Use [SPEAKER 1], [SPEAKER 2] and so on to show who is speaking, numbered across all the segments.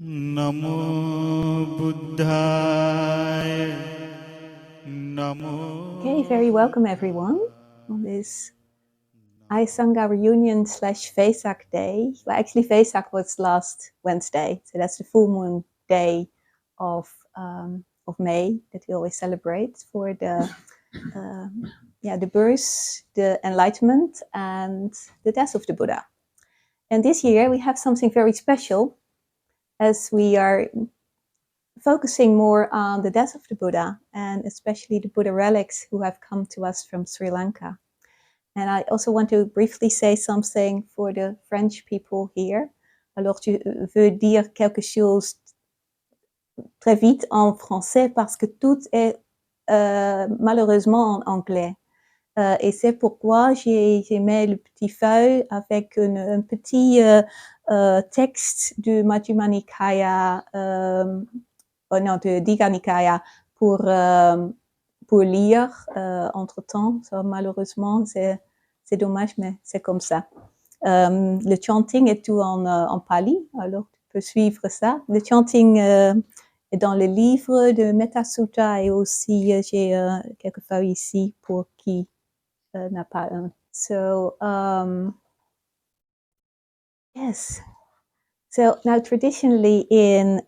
[SPEAKER 1] Namo Buddhaya. Namo.
[SPEAKER 2] Okay, very welcome everyone on this Sangha reunion / Vesak day. Well, actually Vesak was last Wednesday, so that's the full moon day of May that we always celebrate for the birth, the enlightenment, and the death of the Buddha. And this year we have something very special, as we are focusing more on the death of the Buddha, and especially the Buddha relics who have come to us from Sri Lanka. And I also want to briefly say something for the French people here. Alors, je veux dire quelque chose très vite en français parce que tout est malheureusement en anglais. Et c'est pourquoi j'ai mis le petit feuille avec un petit texte de Majjhima Nikaya, de Digha Nikaya pour lire entre-temps. So, malheureusement, c'est dommage, mais c'est comme ça. Le chanting est tout en pali, alors tu peux suivre ça. Le chanting est dans le livre de Metta Sutta, et aussi j'ai quelques feuilles ici pour qui n'a pas un. So, yes. So now traditionally in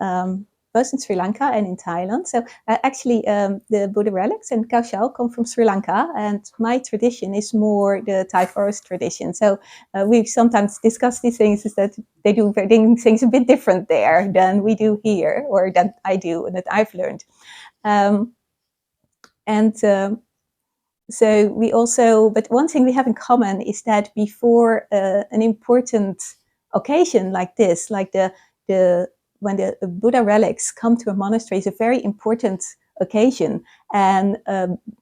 [SPEAKER 2] both in Sri Lanka and in Thailand. So actually the Buddha relics and Kaushal come from Sri Lanka, and my tradition is more the Thai forest tradition. So we sometimes discuss these things, is that they do things a bit different there than we do here, or that I do and that I've learned. So we also, but one thing we have in common is that before an important occasion like this, like when the Buddha relics come to a monastery, is a very important occasion. And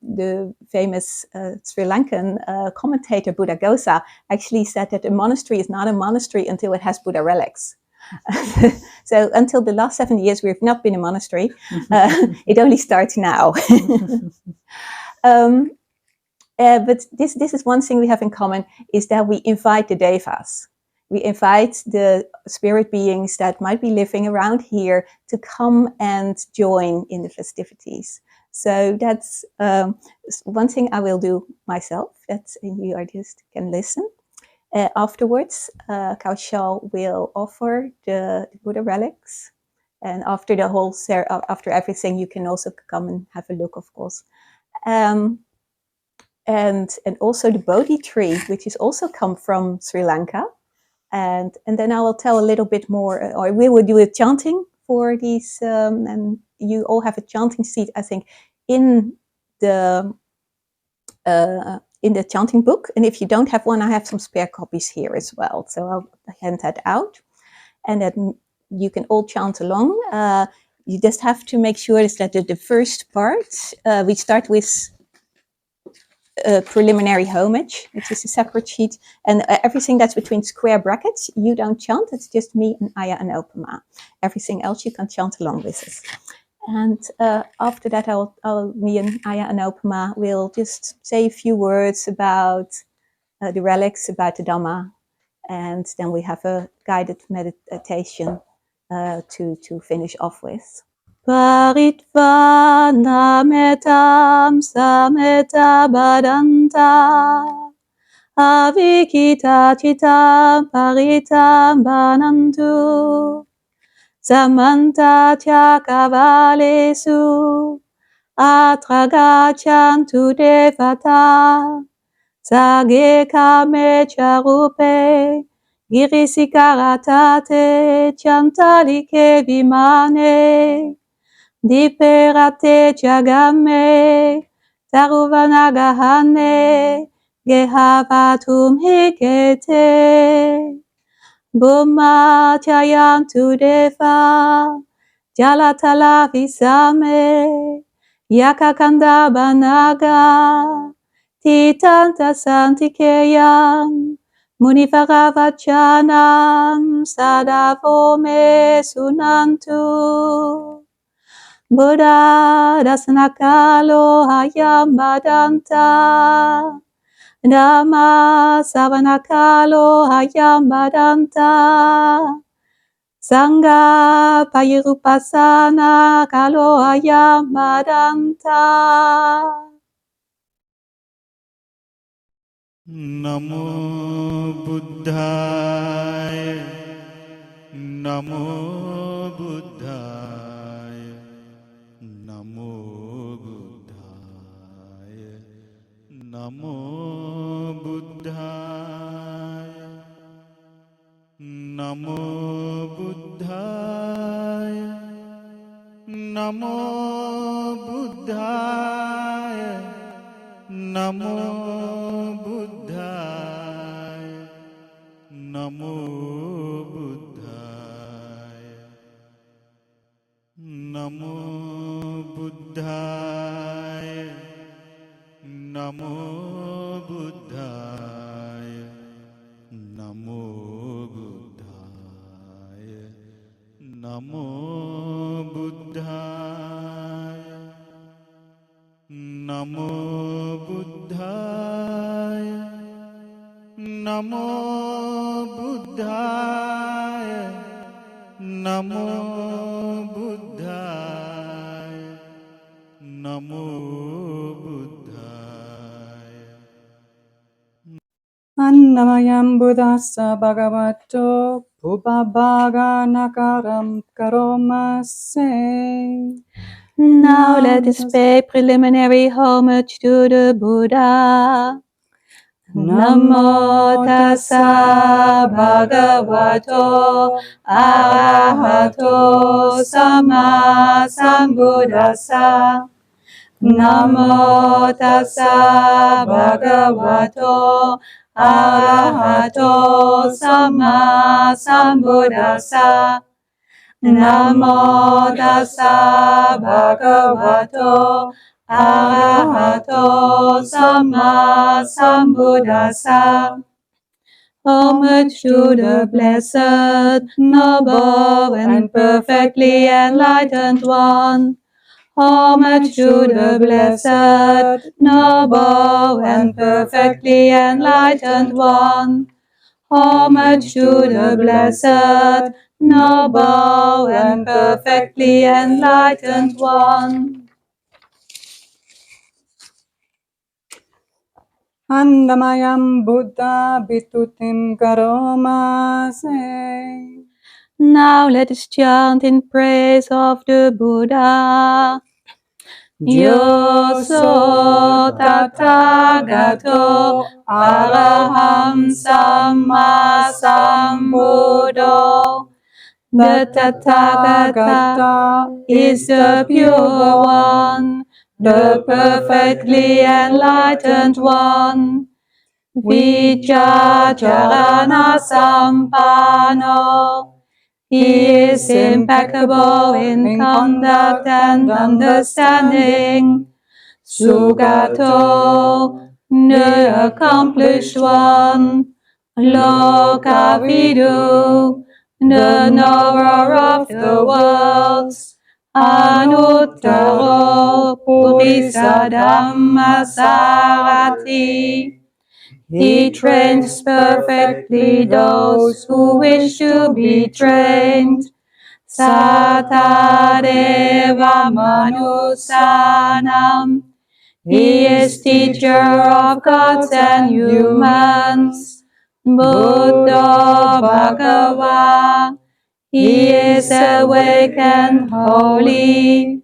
[SPEAKER 2] the famous Sri Lankan commentator Buddha Gosa actually said that a monastery is not a monastery until it has Buddha relics. So until the last 7 years, we've not been a monastery. It only starts now. But this is one thing we have in common, is that we invite the devas. We invite the spirit beings that might be living around here to come and join in the festivities. So that's one thing I will do myself. That's, you are just can listen. Afterwards, Kaushal will offer the Buddha relics, and after the whole after everything, you can also come and have a look, of course. And also the Bodhi tree, which is also come from Sri Lanka. And then I will tell a little bit more, or we will do a chanting for these, and you all have a chanting sheet, I think, in the chanting book. And if you don't have one, I have some spare copies here as well. So I'll hand that out, and then you can all chant along. You just have to make sure is that the first part, we start with preliminary homage, which is a separate sheet, and everything that's between square brackets, you don't chant. It's just me and Aya and Opama. Everything else you can chant along with us. And after that, me and Aya and Opama will just say a few words about the relics, about the Dhamma, and then we have a guided meditation to finish off with. Paritvana metam sameta badanta avikita citam paritam banantu samanta tyakavalesu atragachantu devata sage kame charupe girisikaratate chantalike vimane Diperate jagame, taruvanagahane, gehavatum hikete. Buma chayantu deva, jalatala visame, yakakanda banaga, titanta santikeyam, munivaravachanam, sadavome sunantu. Buddha dasanakalo hayam badanta Dhamma savanakalo hayam badanta Sangha Payurupasana Kalo Ayam Madanta.
[SPEAKER 1] Namo Buddhaya, Namo Buddhaya, Namo Buddhaya, Namo Buddhaya, Namo Buddhaya, Namo Buddhaya, Namo Buddhaya, Namo Buddhaya, Namo Buddhaya, Namo Buddhaya, Namo Buddhaya, Namo Buddhaya, Namo Buddhaya, Namo Buddhaya, Namo Buddhaya, Namo Buddhaya.
[SPEAKER 3] Annamayam Buddhassa Bhagavato Bhubabhaga Nakaram Karomase.
[SPEAKER 2] Now let us pay preliminary homage to the Buddha. Namo tassa bhagavato arahato sama sambuddhassa. Namo tassa bhagavato arahato sama sambuddhassa. Namo tassa bhagavato arahato sama sambuddhassa. Homage to the blessed, noble, and perfectly enlightened one. Homage to the blessed, noble, and perfectly enlightened one. Homage to the blessed, noble, and perfectly enlightened one.
[SPEAKER 3] Annamayam Buddha Bitutim Karomase.
[SPEAKER 2] Now let us chant in praise of the Buddha. Yoso tathagato araham samma sambuddho. The Tathagata is the pure one, the perfectly enlightened one. Vijjacharana sampano. He is impeccable in conduct and understanding. Sugato, the accomplished one. Lokavidu, the knower of the worlds. Anuttaro Purisa Dhamma Sarati. He trains perfectly those who wish to be trained. Satadeva Manusanam. He is teacher of gods and humans. Buddha Bhagava. He is awake and holy.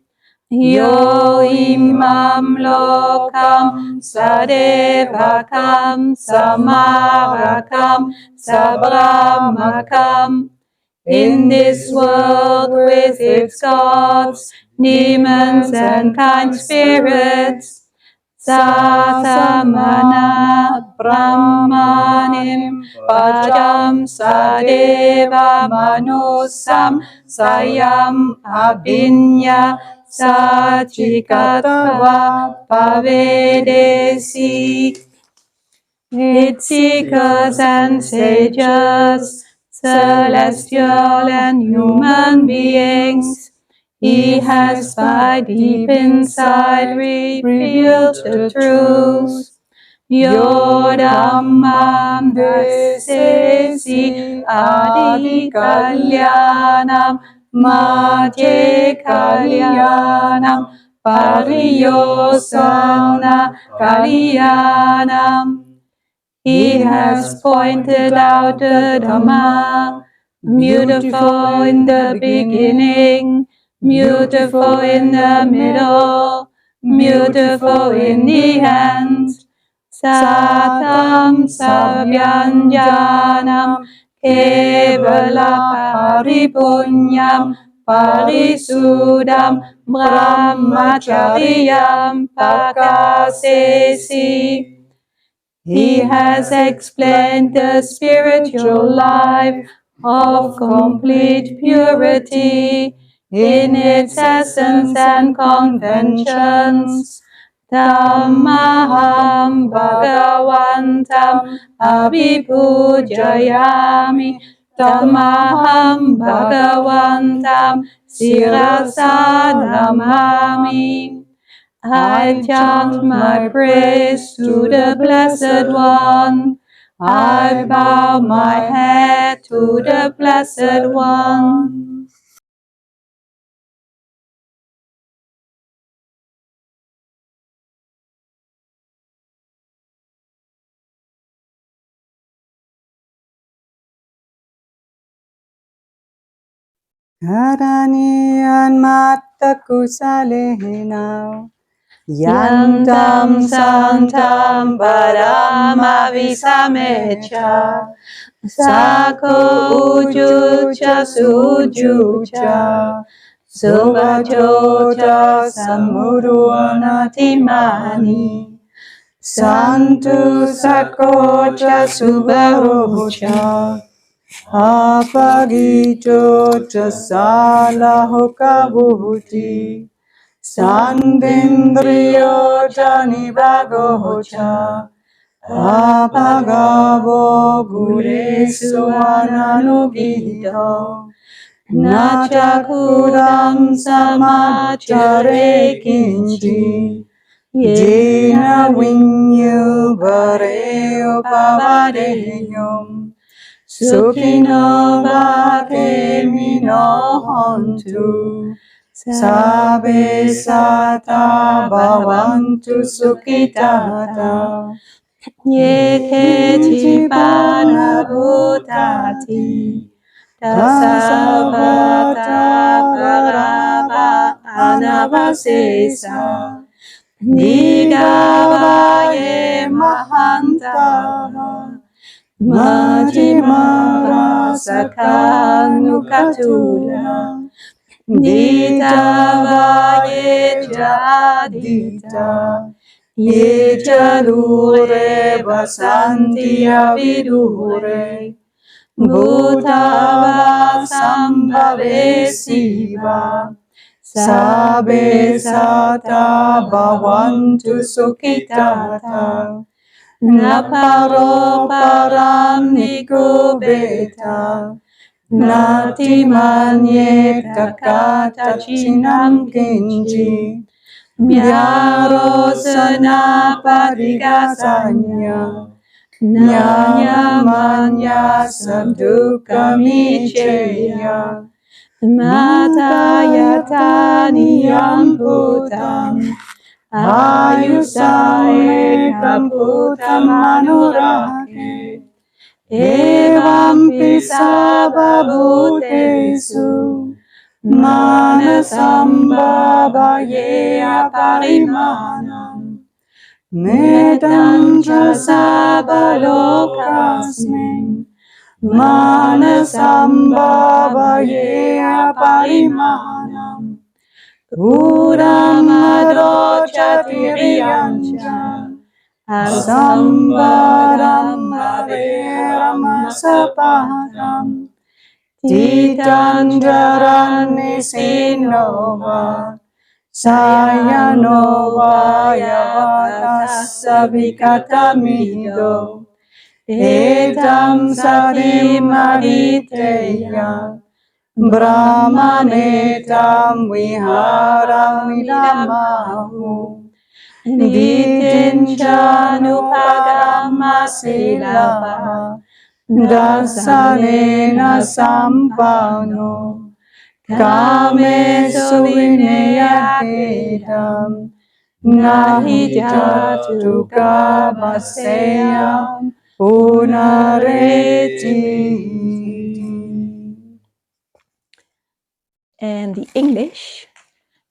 [SPEAKER 2] Yo imam lokam sadevakam samarakam sabramakam. In this world with its gods, demons, and kind spirits, Sasamana Brahmanim Pajam Sadeva Manusam Sayam Abhinya Sachikatva Pavedesi. Its seekers and sages, celestial and human beings, he has by deep insight revealed the truth.
[SPEAKER 3] Yo Dhammam Desesi Adi Kalyanam Madhye Kalyanam Pariyosana Kalyanam. He has pointed out the Dhamma, beautiful in the beginning, beautiful in the middle, beautiful in the end. Satam Sabhyanjanam Kevala Paripunyam Parisudam Brahmacharyam Pakasesi. He has explained the spiritual life of complete purity in its essence and conventions. Dhammaham Bhagavantam Abhipujayami. Dhammaham Bhagavantam Sirasa Namami. I chant my praise to the Blessed One. I bow my head to the Blessed One. Karaniyan matta kusalehina Yantam santam parama visamecha Sako ujucha sujucha Subhajocha samuruanatimani Santu sakocha subarocha Apagito salahoka buhuti Sandindriyo janivagocha Apagavo guresu ananugito Nachakudam samachare kinchi Jena vinyu vareo pavadeyum Sukhino bhakemino hontu Sabe sata bhavantu sukhitata Yeketi panabhutati Tasavata parava anavasesa Nigavaye mahantava Majimara sakanukatula Dita ye jadita Ye jalure basanti avidure Bhutava sambhave siva Sabe sata bhavantu sukhitata Naparo param nikubeta Nati manye kakata chinam kinji Myarosana padigasanya Nyanya manya sadukamicheya Mata yatani yamputam Ayusae kamputam anurake Evam pisabhabutesu manasambhavaye aparimanam Metancha sabalokasmin manasambhavaye aparimanam Puramadochatiriyancha Asambaram Averam Titanjaran Nisinova Sayanova Yavatasa Vikatamido Etam Satim Aditeya Brahmanetam Viharam Idamahu Ditinchanupadama silapa dasanena sampano kame suvineyakidam nahi jatu kabaseyam punareti.
[SPEAKER 2] And the English,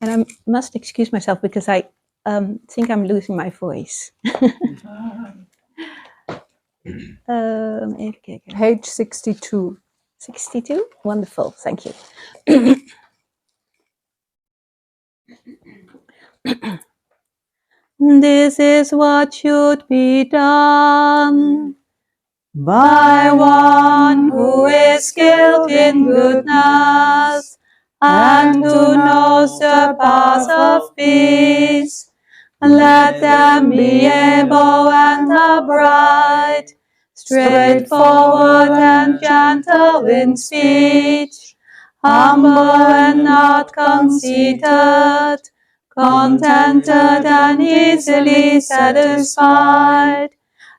[SPEAKER 2] and I must excuse myself because I think I'm losing my voice. Even kijken.
[SPEAKER 3] Page 62.
[SPEAKER 2] 62? Wonderful, thank you. This is what should be done by one who is skilled in goodness and who knows the path of peace. Let them be able and upright, straightforward and gentle in speech, humble and not conceited, contented and easily satisfied,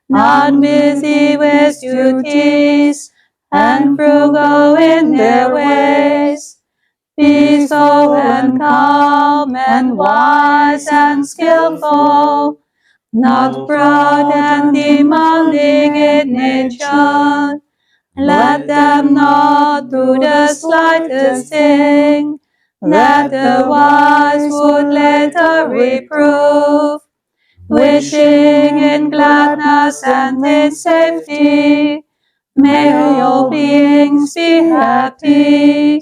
[SPEAKER 2] not busy with duties, and frugal in their ways, peaceful and calm and wise and skillful, not proud and demanding in nature. Let them not do the slightest thing that the wise would later reprove, wishing in gladness and in safety. May all beings be happy.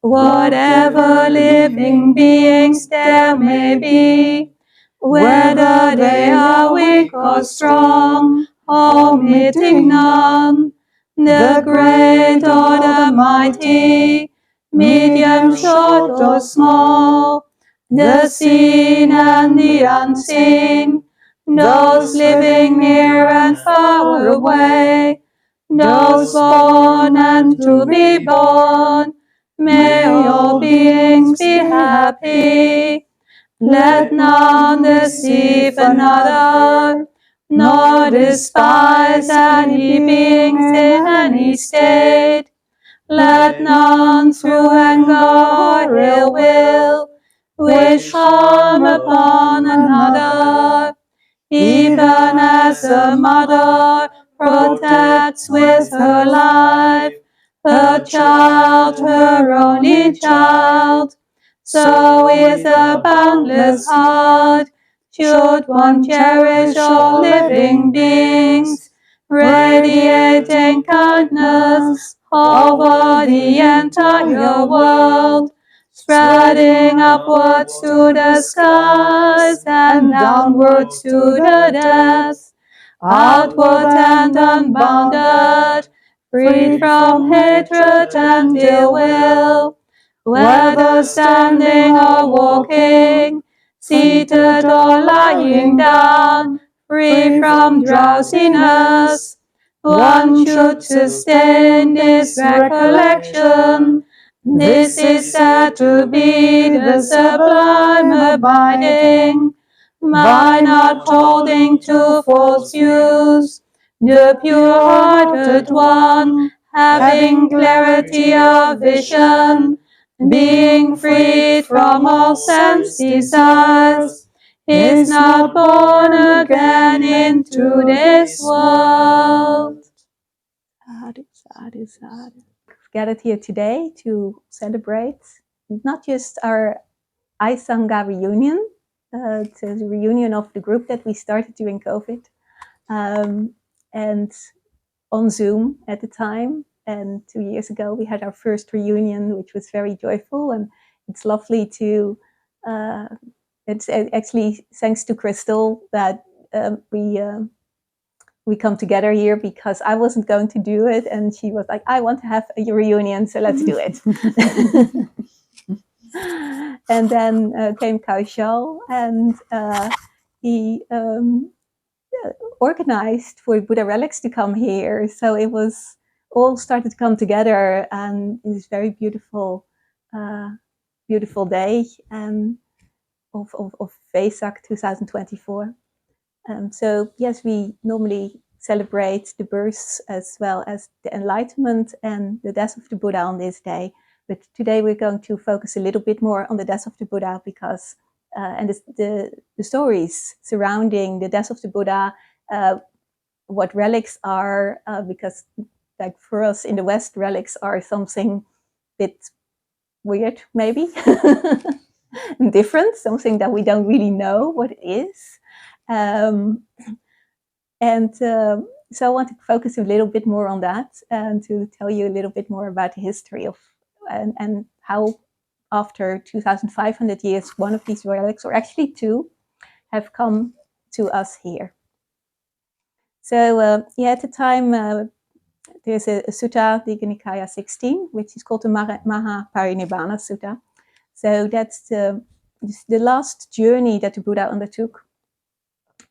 [SPEAKER 2] Whatever living beings there may be, whether they are weak or strong, omitting none, the great or the mighty, medium, short or small, the seen and the unseen, those living near and far away, those born and to be born, may all beings be happy. Let none deceive another, nor despise any beings in any state. Let none through anger or ill will wish harm upon another, even as a mother protects with her life her child, her only child. So with a boundless heart should one cherish all living beings, radiating kindness over the entire world, spreading upwards to the skies and downwards to the depths, outward and unbounded, freed from hatred and ill will, whether standing or walking, seated or lying down, free from drowsiness. One should sustain this recollection. This is said to be the sublime abiding, by not holding to false views, the pure-hearted one, having clarity of vision, being freed from all sense desires, is not born again into this world. Sadhu, sadhu, sadhu. We've gathered here today to celebrate not just our Sangha reunion, it's a reunion of the group that we started during COVID, and on Zoom at the time. And 2 years ago, we had our first reunion, which was very joyful. And it's lovely to, it's actually thanks to Crystal that we come together here, because I wasn't going to do it. And she was like, I want to have a reunion, so let's do it. And then came Kaushal, and he organized for Buddha Relics to come here. So it was all started to come together, and it was very beautiful, beautiful day. And of Vesak 2024. So yes, we normally celebrate the birth as well as the enlightenment and the death of the Buddha on this day. But today we're going to focus a little bit more on the death of the Buddha because, and the stories surrounding the death of the Buddha, what relics are, because like for us in the West, relics are something a bit weird, maybe, different, something that we don't really know what it is. So I want to focus a little bit more on that and to tell you a little bit more about the history of and how after 2,500 years, one of these relics, or actually two, have come to us here. So at the time, there's a sutta, Digha Nikaya 16, which is called the Mahaparinibbana Sutta. So that's the last journey that the Buddha undertook.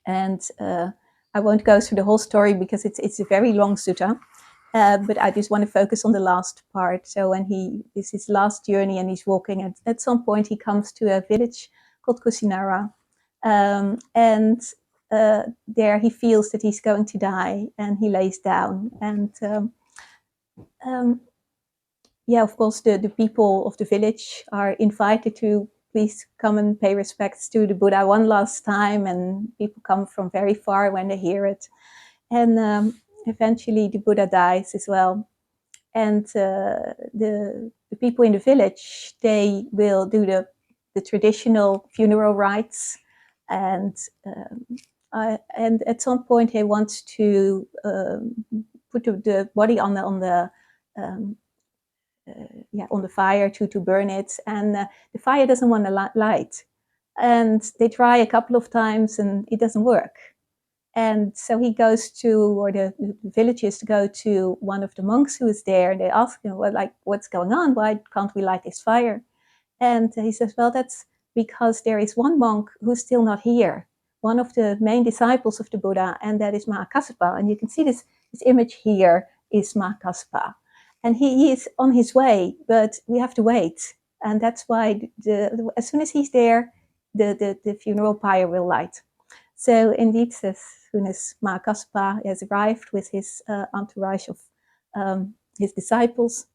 [SPEAKER 2] And I won't go through the whole story because it's a very long sutta, but I just want to focus on the last part. So when this is his last journey and he's walking, at some point he comes to a village called Kusinara, and there he feels that he's going to die, and he lays down. And of course, the people of the village are invited to please come and pay respects to the Buddha one last time, and people come from very far when they hear it. And eventually the Buddha dies as well. And the people in the village, they will do the traditional funeral rites, and at some point he wants to put the body on the fire to burn it, and the fire doesn't want to light, and they try a couple of times and it doesn't work. And so he goes to, or the villagers go to one of the monks who is there, and they ask him, what's going on? Why can't we light this fire? And he says, well, that's because there is one monk who's still not here, one of the main disciples of the Buddha, and that is Mahakassapa. And you can see this image here is Mahakassapa. And he is on his way, but we have to wait. And that's why as soon as he's there, the funeral pyre will light. So indeed, as soon as Mahakassapa has arrived with his entourage of his disciples,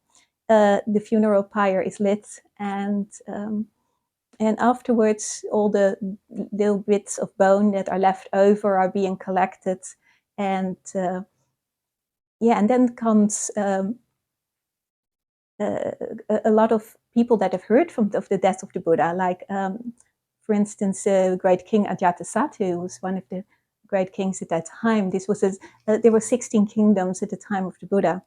[SPEAKER 2] the funeral pyre is lit, and afterwards all the little bits of bone that are left over are being collected, and then comes a lot of people that have heard of the death of the Buddha, like for instance, great King Ajatasattu, who was one of the great kings at that time. This was there were 16 kingdoms at the time of the Buddha.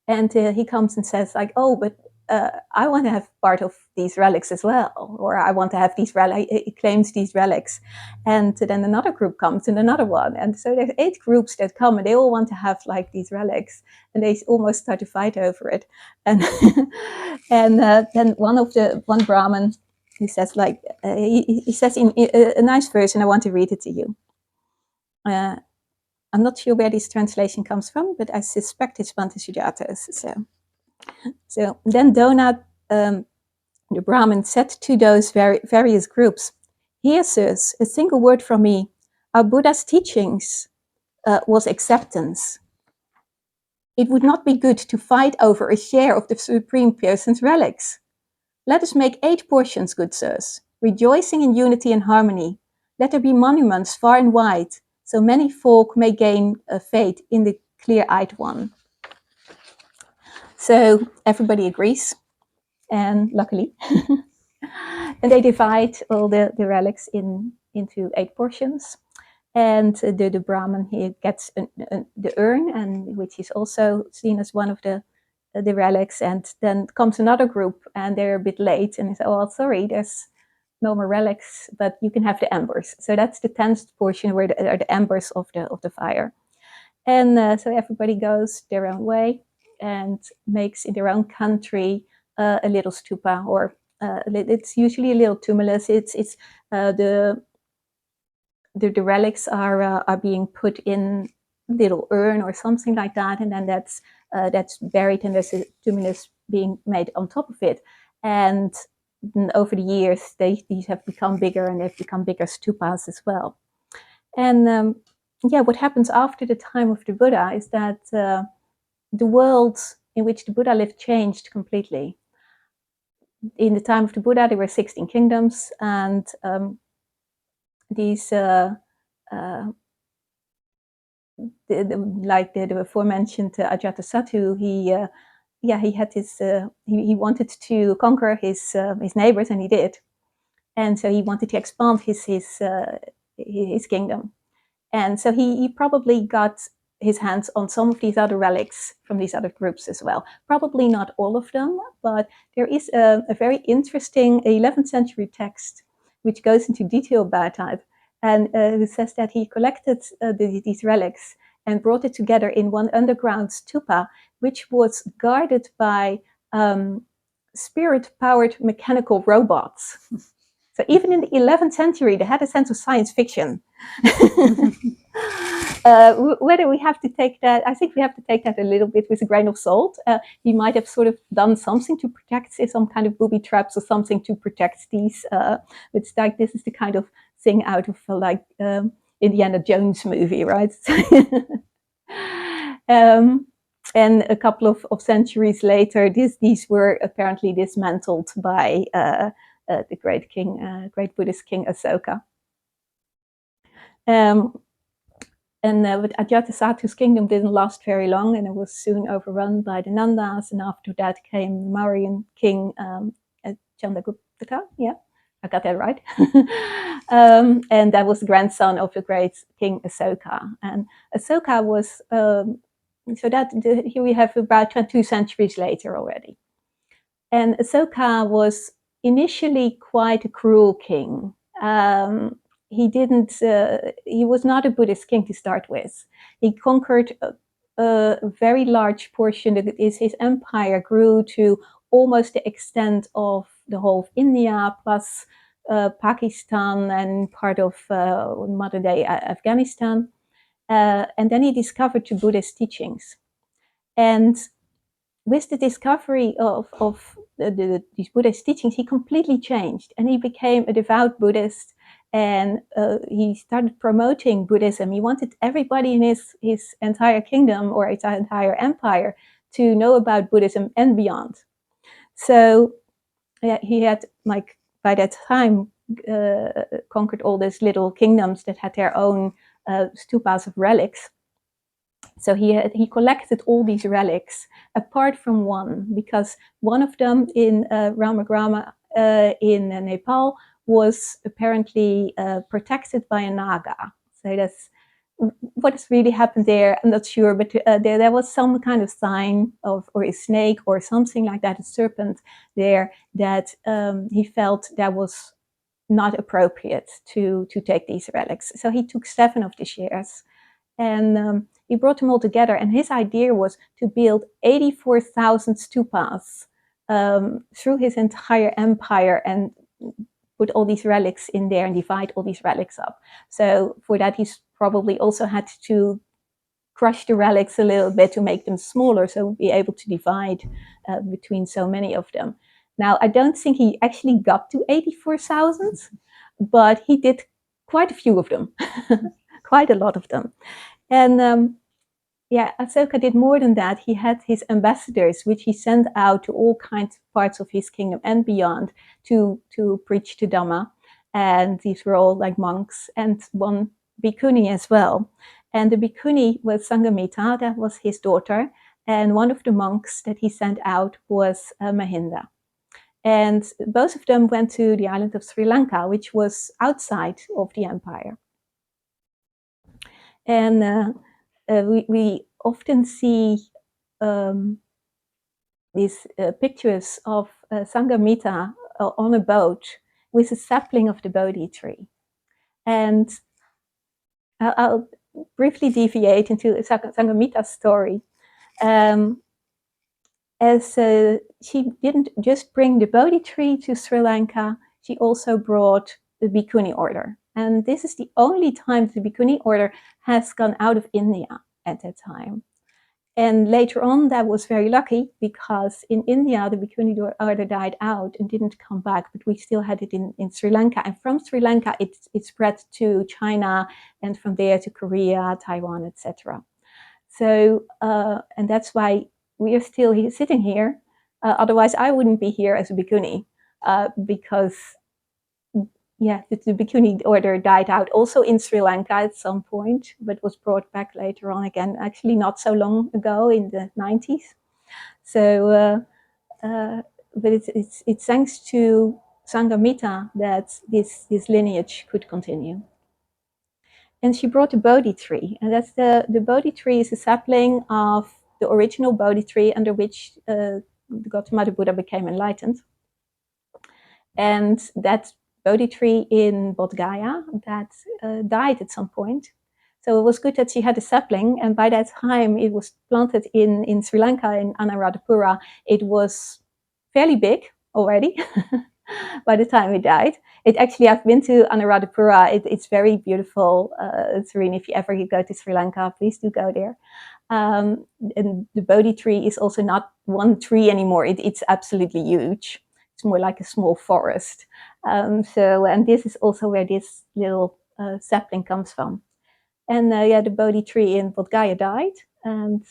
[SPEAKER 2] And he comes and says, like, oh, but I want to have part of these relics as well, or I want to have these relics. He claims these relics. And then another group comes and another one. And so there's 8 groups that come, and they all want to have like these relics. And they almost start to fight over it. And then one Brahmin, he says, like, he says in a nice verse, and I want to read it to you. I'm not sure where this translation comes from, but I suspect it's Bhante Sujata's. So then Donat, the Brahmin, said to those various groups, "Here, sirs, a single word from me. Our Buddha's teachings was acceptance. It would not be good to fight over a share of the Supreme Person's relics. Let us make 8 portions, good sirs, rejoicing in unity and harmony. Let there be monuments far and wide, so many folk may gain a faith in the clear-eyed one." So everybody agrees, and luckily. And they divide all the relics into 8 portions. And the Brahmin, he gets the urn, and which is also seen as one of the relics. And then comes another group, and they're a bit late, and they say, "Oh, sorry, there's no more relics, but you can have the embers." So that's the 10th portion, where are the embers of the fire. And so everybody goes their own way and makes in their own country a little stupa, or it's usually a little tumulus. It's the relics are being put in a little urn or something like that, and then that's buried, and there's a tumulus being made on top of it. And over the years, these have become bigger, and they've become bigger stupas as well. And what happens after the time of the Buddha is that the world in which the Buddha lived changed completely. In the time of the Buddha, there were 16 kingdoms, and these, like the aforementioned Ajatasattu, he had his, he wanted to conquer his neighbors, and he did. And so he wanted to expand his kingdom. And so he probably got his hands on some of these other relics from these other groups as well. Probably not all of them, but there is a very interesting 11th century text which goes into detail about that, and who says that he collected these relics and brought it together in one underground stupa, which was guarded by spirit-powered mechanical robots. So even in the 11th century, they had a sense of science fiction. Whether we have to take that, I think we have to take that a little bit with a grain of salt. He might have sort of done something to protect, some kind of booby traps or something to protect these. It's like, this is the kind of thing out of like Indiana Jones movie, right? And a couple of centuries later, these were apparently dismantled by the great Buddhist king Asoka. But Ajatasattu's kingdom didn't last very long, and it was soon overrun by the Nandas. And after that came the Mauryan king Chandragupta. Yeah, I got that right. And that was the grandson of the great king Asoka. And Asoka was here we have about 2 centuries later already. And Asoka was initially quite a cruel king. He was not a Buddhist king to start with. He conquered a very large portion. His empire grew to almost the extent of the whole of India, plus Pakistan and part of modern-day Afghanistan. And then he discovered the Buddhist teachings. And with the discovery of these Buddhist teachings, he completely changed, and he became a devout Buddhist. And he started promoting Buddhism. He wanted everybody in his entire kingdom or his entire empire to know about Buddhism and beyond. So he had, like, by that time, conquered all these little kingdoms that had their own stupas of relics. So he collected all these relics, apart from one, because one of them in Ramagrama in Nepal was apparently protected by a naga. So that's what has really happened there. I'm not sure, but there was some kind of sign or a snake or something like that, a serpent there, that he felt that was not appropriate to take these relics. So he took 7 of the shares, and he brought them all together. And his idea was to build 84,000 stupas through his entire empire, and put all these relics in there and divide all these relics up. So for that, he's probably also had to crush the relics a little bit to make them smaller, so be able to divide between so many of them. Now, I don't think he actually got to 84,000, but he did quite a few of them, quite a lot of them. And Asoka did more than that. He had his ambassadors, which he sent out to all kinds of parts of his kingdom and beyond to preach the Dhamma. And these were all like monks, and one bhikkhuni as well. And the bhikkhuni was Samita, that was his daughter. And one of the monks that he sent out was Mahinda. And both of them went to the island of Sri Lanka, which was outside of the empire. And we often see these pictures of Sanghamitta on a boat with a sapling of the Bodhi tree. And I'll briefly deviate into Sanghamitta's story. As she didn't just bring the Bodhi tree to Sri Lanka, she also brought the Bhikkhuni order. And this is the only time the Bhikkhuni order has gone out of India at that time. And later on, that was very lucky, because in India, the Bhikkhuni order died out and didn't come back, but we still had it in Sri Lanka. And from Sri Lanka, it spread to China, and from there to Korea, Taiwan, etc. So, and that's why we are still sitting here. Otherwise, I wouldn't be here as a Bhikkhuni, because the Bhikkhuni order died out also in Sri Lanka at some point, but was brought back later on again, actually not so long ago, in the 90s. So, but it's thanks to Samita that this lineage could continue. And she brought the Bodhi tree, and that's the Bodhi tree is a sapling of the original Bodhi tree under which the Gautama Buddha became enlightened. And that Bodhi tree in Bodh Gaya that died at some point. So it was good that she had a sapling, and by that time it was planted in Sri Lanka, in Anuradhapura. It was fairly big already by the time it died. I've been to Anuradhapura. It's very beautiful, serene. If you ever go to Sri Lanka, please do go there. And the Bodhi tree is also not one tree anymore. It's absolutely huge. It's more like a small forest. And this is also where this little sapling comes from. And the Bodhi tree in Bodh Gaya died, and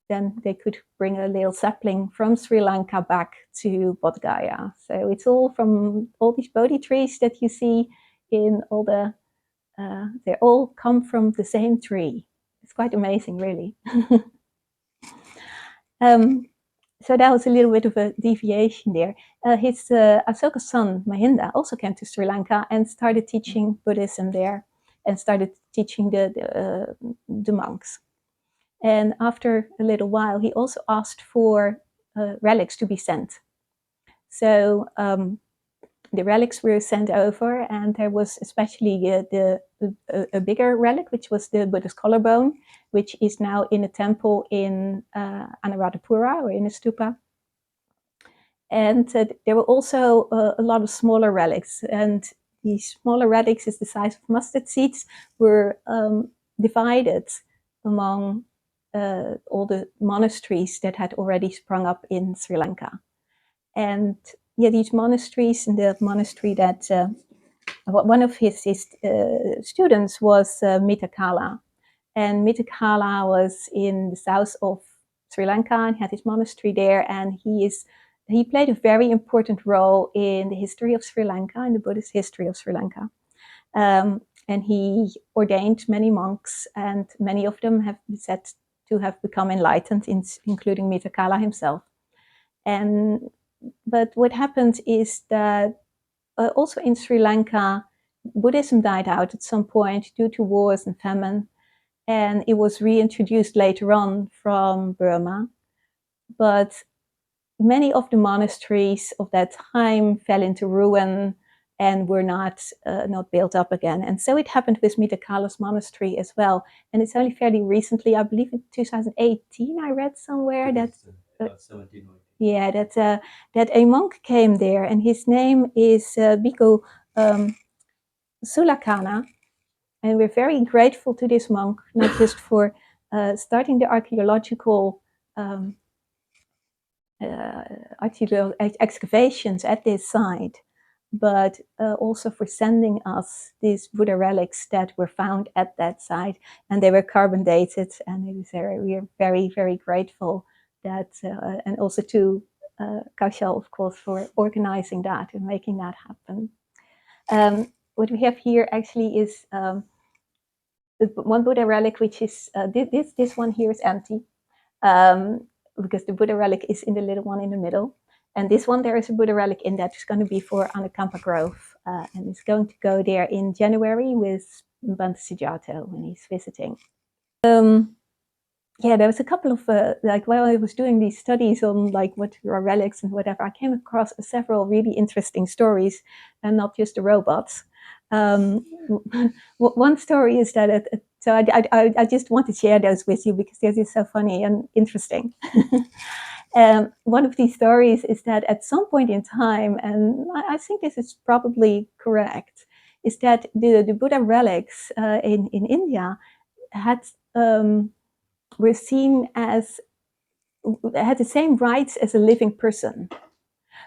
[SPEAKER 2] then they could bring a little sapling from Sri Lanka back to Bodh Gaya. So it's all from all these Bodhi trees that you see in all the, they all come from the same tree. It's quite amazing, really. So that was a little bit of a deviation there. His Asoka's son, Mahinda, also came to Sri Lanka and started teaching Buddhism there, and started teaching the monks. And after a little while, he also asked for relics to be sent. So the relics were sent over, and there was especially a bigger relic, which was the Buddha's collarbone, which is now in a temple in Anuradhapura, or in a stupa. And there were also a lot of smaller relics, and these smaller relics, is the size of mustard seeds, were divided among all the monasteries that had already sprung up in Sri Lanka. And these monasteries, and the monastery that one of his students was Mittakala. And Mittakala was in the south of Sri Lanka and had his monastery there, and he played a very important role in the history of Sri Lanka, in the Buddhist history of Sri Lanka. And he ordained many monks, and many of them have been said to have become enlightened, including Mittakala himself. But what happened is that also in Sri Lanka, Buddhism died out at some point due to wars and famine, and it was reintroduced later on from Burma. But many of the monasteries of that time fell into ruin and were not built up again. And so it happened with Mittakala's monastery as well. And it's only fairly recently, I believe in 2018, I read somewhere that that a monk came there, and his name is Bhikkhu Sulakkhana. And we're very grateful to this monk, not just for starting the archaeological excavations at this site, but also for sending us these Buddha relics that were found at that site, and they were carbon dated, and we are very, very grateful that, and also to Kaushal, of course, for organizing that and making that happen. What we have here actually is one Buddha relic, which is this one here is empty, because the Buddha relic is in the little one in the middle. And this one, there is a Buddha relic in that. It's going to be for Anakampa Grove, and it's going to go there in January with Bhante Sujato when he's visiting. There was a couple of, while I was doing these studies on what are relics and whatever, I came across several really interesting stories, and not just the robots. One story is that, so I just want to share those with you because they're just so funny and interesting. One of these stories is that at some point in time, and I think this is probably correct, is that the Buddha relics in India had were seen as, had the same rights as a living person.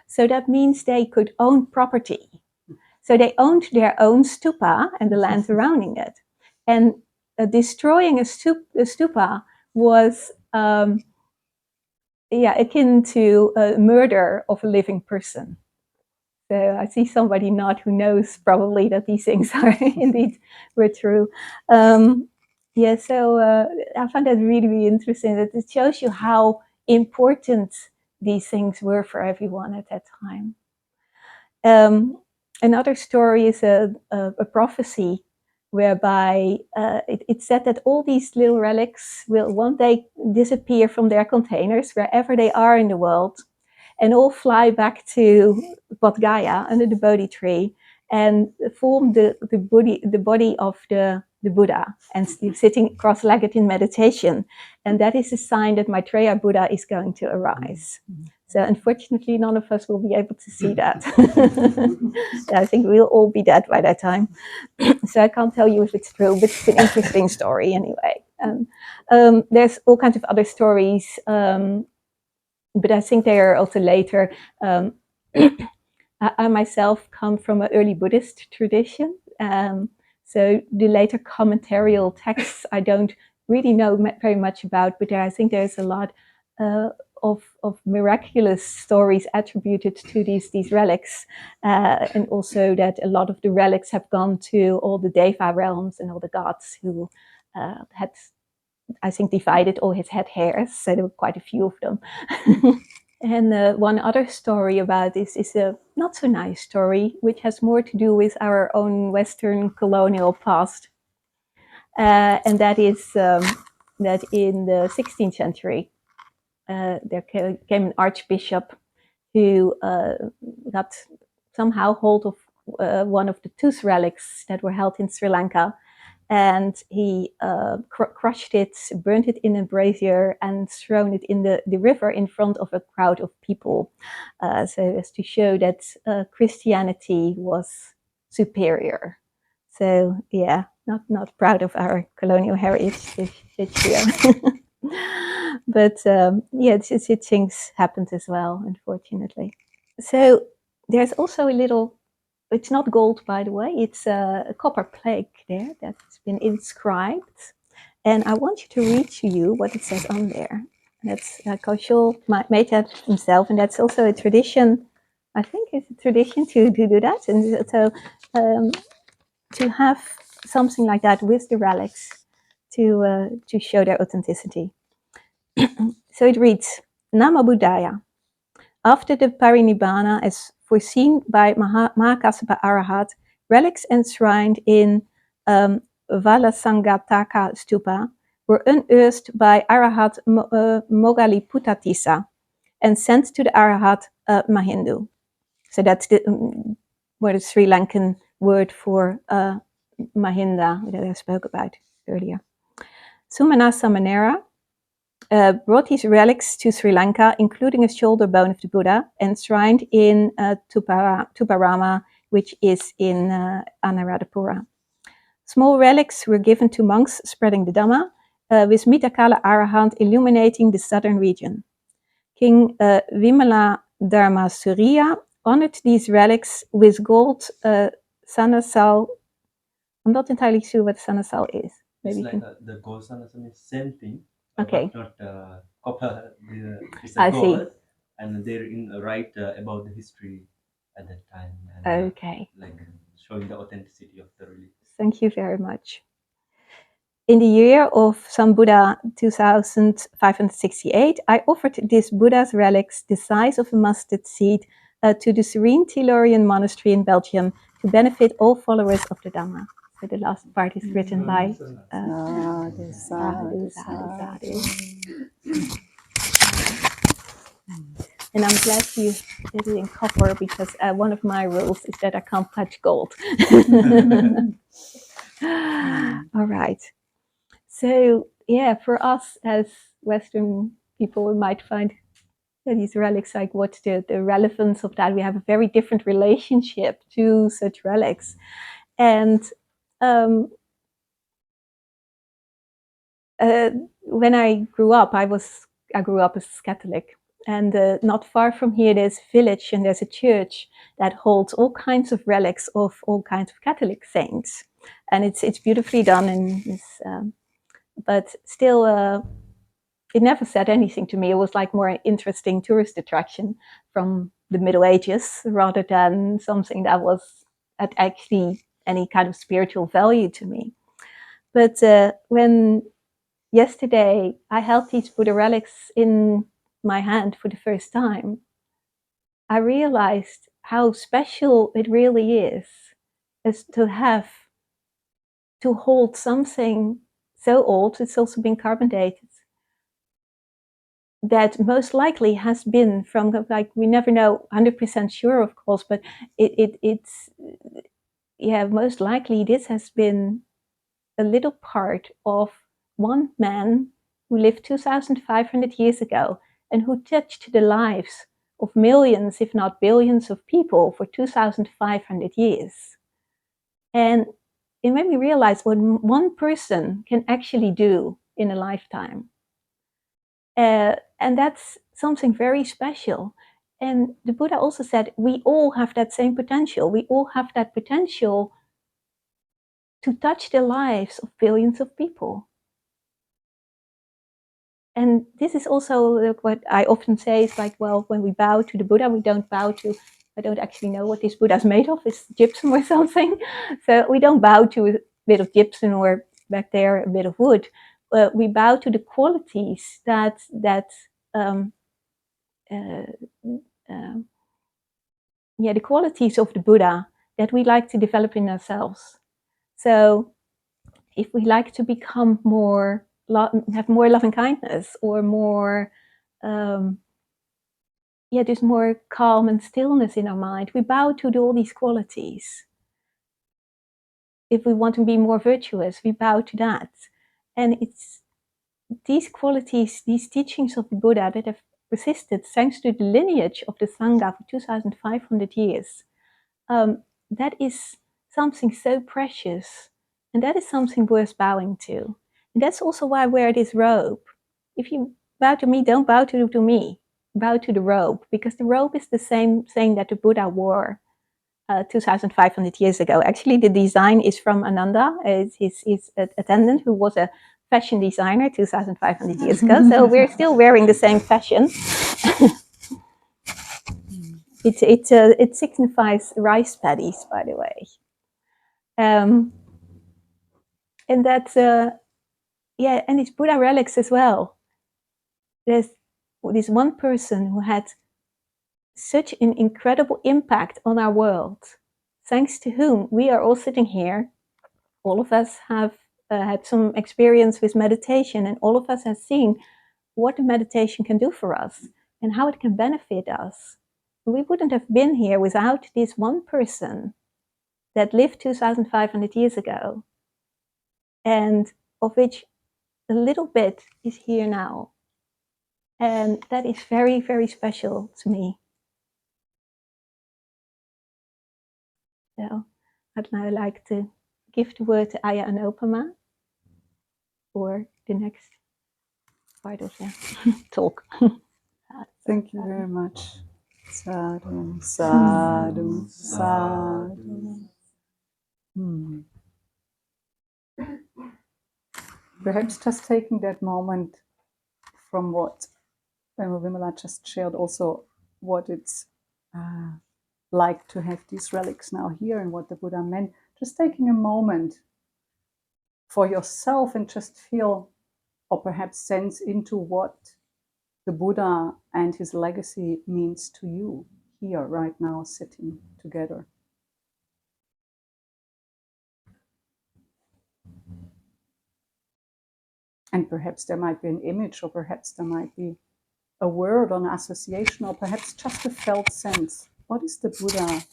[SPEAKER 2] So that means they could own property. So they owned their own stupa and the land surrounding it. And destroying a stupa was akin to a murder of a living person. So I see somebody nod who knows probably that these things are indeed were true. So I found that really, really interesting. That it shows you how important these things were for everyone at that time. Another story is a prophecy whereby it said that all these little relics will one day disappear from their containers wherever they are in the world, and all fly back to Bodh Gaya under the Bodhi tree and form the body of the Buddha, and sitting cross-legged in meditation. And that is a sign that Maitreya Buddha is going to arise. So unfortunately, none of us will be able to see that. I think we'll all be dead by that time. So I can't tell you if it's true, but it's an interesting story anyway. There's all kinds of other stories, but I think they are also later. I myself come from an early Buddhist tradition. So the later commentarial texts I don't really know very much about, but I think there's a lot of miraculous stories attributed to these relics, and also that a lot of the relics have gone to all the Deva realms and all the gods who had, I think, divided all his head hairs, so there were quite a few of them. And one other story about this is a not so nice story, which has more to do with our own Western colonial past. And that is that in the 16th century, there came an archbishop who got somehow hold of one of the tooth relics that were held in Sri Lanka. And he crushed it, burnt it in a brazier, and thrown it in the river in front of a crowd of people. So as to show that Christianity was superior. So yeah, not proud of our colonial heritage here. But things happened as well, unfortunately. So there's also a little, it's not gold, by the way, it's a copper plaque there that's been inscribed. And I want you to read to you what it says on there. That's Kaushal made that himself, and that's also a tradition, I think it's a tradition to do that. And so to have something like that with the relics to show their authenticity. So it reads, Nama Buddhaya. After the Parinibbana, as foreseen by Mahakassapa Arahat, relics enshrined in Valasangataka Stupa were unearthed by Arahat Moggaliputta and sent to the Arahat Mahindu. So that's what the Sri Lankan word for Mahinda that I spoke about earlier. Sumanasa Manera brought these relics to Sri Lanka, including a shoulder bone of the Buddha, enshrined in Tuparama, which is in Anuradhapura. Small relics were given to monks spreading the Dhamma, with Mittakala Arahant illuminating the southern region. King Vimala Dharma Surya honored these relics with gold sanasal. I'm not entirely sure what sanasal is.
[SPEAKER 4] Maybe it's like the gold sanasal is same thing.
[SPEAKER 2] Okay.
[SPEAKER 4] But not copper. It's
[SPEAKER 2] I
[SPEAKER 4] gold,
[SPEAKER 2] see.
[SPEAKER 4] and they're right about the history at that time. And,
[SPEAKER 2] Okay.
[SPEAKER 4] like showing the authenticity of the relic.
[SPEAKER 2] Thank you very much. In the year of Sambuddha 2568, I offered this Buddha's relics the size of a mustard seed to the serene Tilorien Monastery in Belgium to benefit all followers of the Dhamma. So the last part is written by Sadhu, Sadhu, Sadhu. And I'm glad you did it in copper, because one of my rules is that I can't touch gold. All right. So yeah, for us as Western people, we might find these relics like, what's the relevance of that? We have a very different relationship to such relics. And when I grew up, I grew up as Catholic, and not far from here there's a village and there's a church that holds all kinds of relics of all kinds of Catholic saints, and it's beautifully done, and but still it never said anything to me. It was like more an interesting tourist attraction from the Middle Ages rather than something that was at actually any kind of spiritual value to me. But when yesterday I held these Buddha relics in my hand for the first time, I realized how special it really is to hold something so old. It's also been carbon dated, that most likely has been from, like, we never know 100% sure, of course, but it's yeah, most likely this has been a little part of one man who lived 2,500 years ago and who touched the lives of millions, if not billions, of people for 2,500 years. And it made me realize what one person can actually do in a lifetime. And that's something very special. And the Buddha also said, we all have that same potential. We all have that potential to touch the lives of billions of people. And this is also what I often say is like, well, when we bow to the Buddha, we don't bow to, I don't actually know what this Buddha is made of, it's gypsum or something. So we don't bow to a bit of gypsum or back there a bit of wood. We bow to the qualities that the qualities of the Buddha that we like to develop in ourselves. So if we like to become more, have more loving kindness, or more, there's more calm and stillness in our mind, we bow to all these qualities. If we want to be more virtuous, we bow to that. And it's these qualities, these teachings of the Buddha that have persisted thanks to the lineage of the Sangha for 2,500 years. That is something so precious, and that is something worth bowing to. And that's also why I wear this robe. If you bow to me, don't bow to me. Bow to the robe, because the robe is the same thing that the Buddha wore 2,500 years ago. Actually, the design is from Ananda, his attendant, who was a fashion designer 2,500 years ago. So we're still wearing the same fashion. It signifies rice paddies, by the way. And that's, and it's Buddha relics as well. There's this one person who had such an incredible impact on our world, thanks to whom we are all sitting here. All of us have had some experience with meditation, and all of us have seen what the meditation can do for us and how it can benefit us. We wouldn't have been here without this one person that lived 2,500 years ago, and of which a little bit is here now. And that is very, very special to me. So I'd now like to give the word to Aya Anopama for the next part of the talk.
[SPEAKER 3] Thank you very much. Sadhu, sadhu, sadhu. Perhaps just taking that moment from what Vimala just shared, also what it's like to have these relics now here and what the Buddha meant. Just taking a moment for yourself and just feel, or perhaps sense into what the Buddha and his legacy means to you here right now, sitting together. And perhaps there might be an image, or perhaps there might be a word or an association, or perhaps just a felt sense. What is the Buddha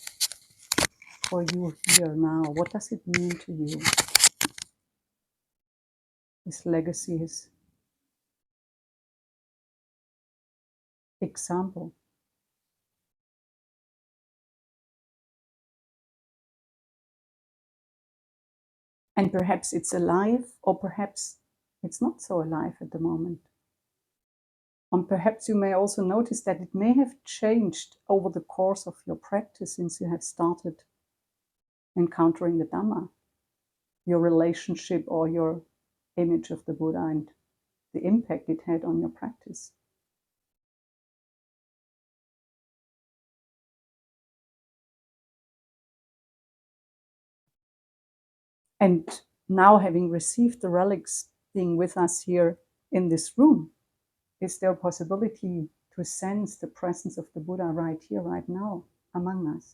[SPEAKER 3] for you here now? What does it mean to you? His legacy, his example. And perhaps it's alive, or perhaps it's not so alive at the moment. And perhaps you may also notice that it may have changed over the course of your practice since you have started encountering the Dhamma, your relationship or your image of the Buddha and the impact it had on your practice. And now, having received the relics, being with us here in this room, is there a possibility to sense the presence of the Buddha right here, right now, among us?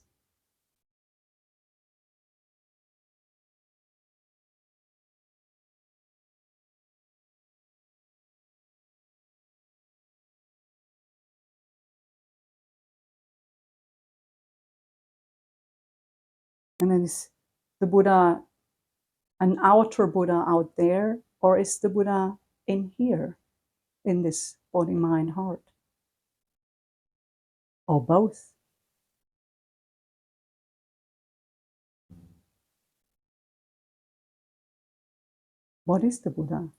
[SPEAKER 3] And then is the Buddha an outer Buddha out there, or is the Buddha in here, in this body, mind, heart? Or both? What is the Buddha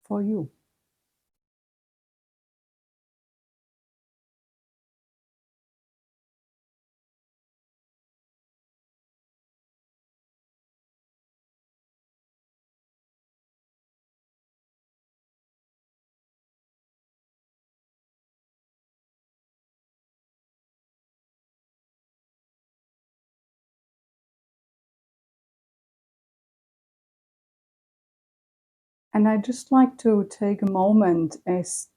[SPEAKER 3] for you? And I'd just like to take a moment, as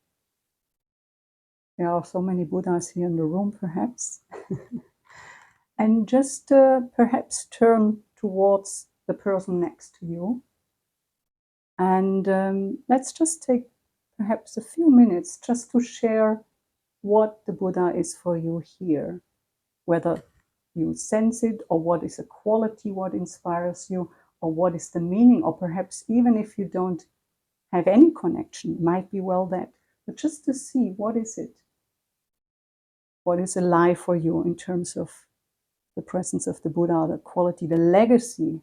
[SPEAKER 3] there are so many Buddhas here in the room, perhaps, and just perhaps turn towards the person next to you. And let's just take perhaps a few minutes just to share what the Buddha is for you here, whether you sense it, or what is a quality, what inspires you, or what is the meaning, or perhaps even if you don't have any connection, might be well that, but just to see what is it, what is alive for you in terms of the presence of the Buddha, the quality, the legacy.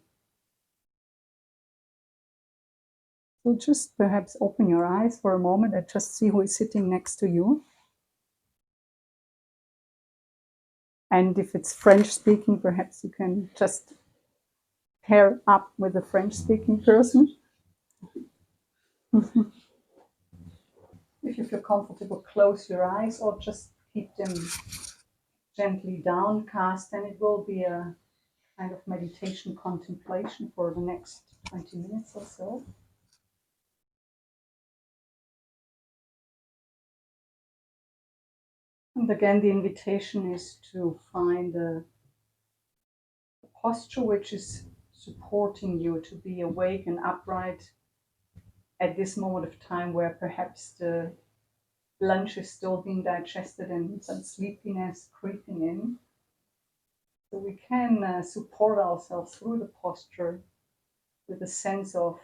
[SPEAKER 3] So just perhaps open your eyes for a moment and just see who is sitting next to you. And if it's French speaking, perhaps you can just pair up with a French speaking person. If you feel comfortable, close your eyes or just keep them gently downcast, and it will be a kind of meditation contemplation for the next 20 minutes or so. And again, the invitation is to find a posture which is supporting you to be awake and upright at this moment of time where perhaps the lunch is still being digested and some sleepiness creeping in. So we can support ourselves through the posture with a sense of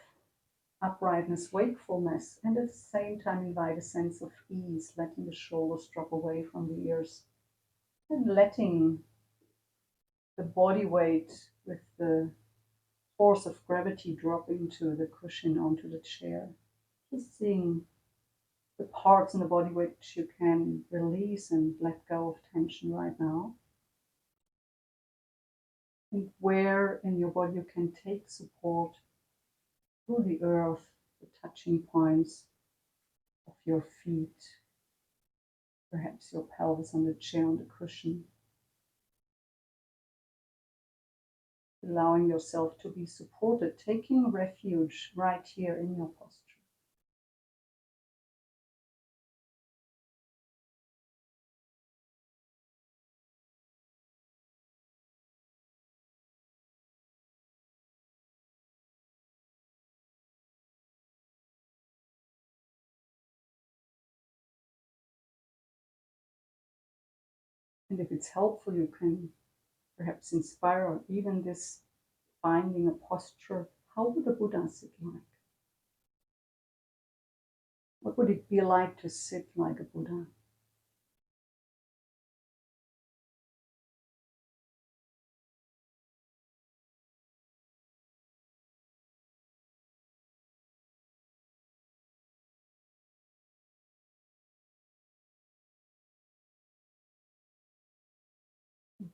[SPEAKER 3] uprightness, wakefulness, and at the same time invite a sense of ease, letting the shoulders drop away from the ears and letting the body weight with the force of gravity drop into the cushion, onto the chair. Just seeing the parts in the body which you can release and let go of tension right now. And where in your body you can take support through the earth, the touching points of your feet, perhaps your pelvis on the chair, on the cushion. Allowing yourself to be supported, taking refuge right here in your posture. And if it's helpful, you can perhaps inspire or even this finding a posture. How would a Buddha sit like? What would it be like to sit like a Buddha?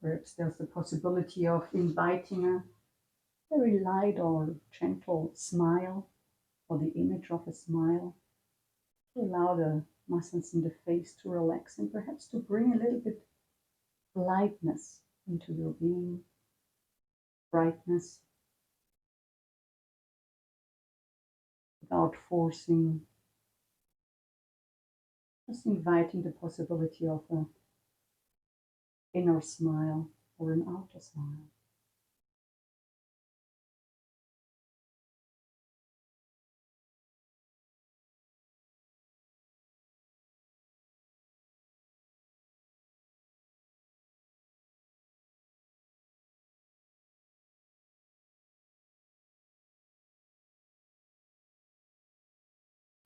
[SPEAKER 3] Perhaps there's the possibility of inviting a very light or gentle smile, or the image of a smile, to allow the muscles in the face to relax and perhaps to bring a little bit lightness into your being, brightness, without forcing, just inviting the possibility of an inner smile or an outer smile.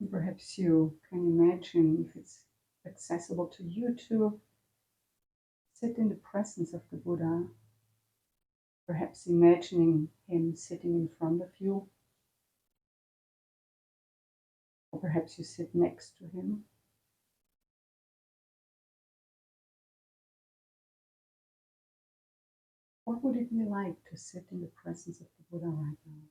[SPEAKER 3] And perhaps you can imagine, if it's accessible to you, to sit in the presence of the Buddha, perhaps imagining him sitting in front of you, or perhaps you sit next to him. What would it be like to sit in the presence of the Buddha right now?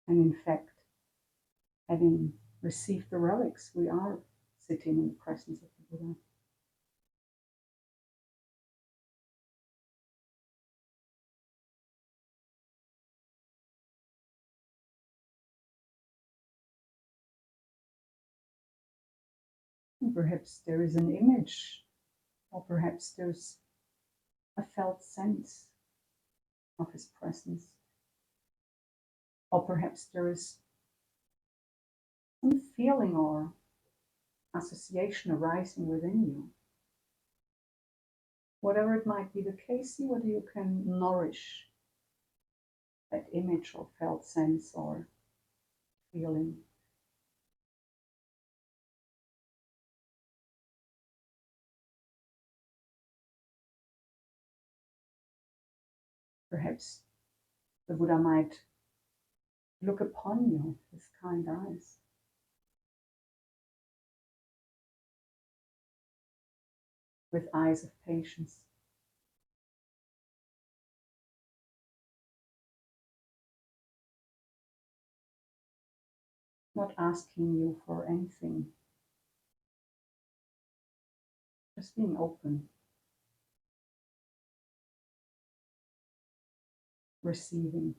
[SPEAKER 3] And in fact, having received the relics, we are sitting in the presence of the Buddha. And perhaps there is an image, or perhaps there's a felt sense of his presence, or perhaps there is some feeling or association arising within you. Whatever it might be the case, see whether you can nourish that image or felt sense or feeling. Perhaps the Buddha might look upon you with kind eyes. With eyes of patience. Not asking you for anything. Just being open. Receiving.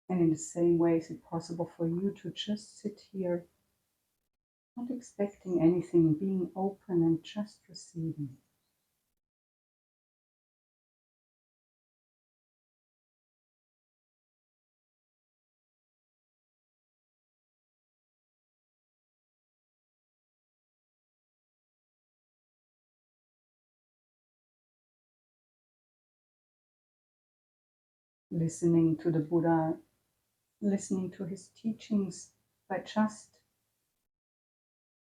[SPEAKER 3] And in the same way, is it possible for you to just sit here, not expecting anything, being open and just receiving? Listening to the Buddha, listening to his teachings by just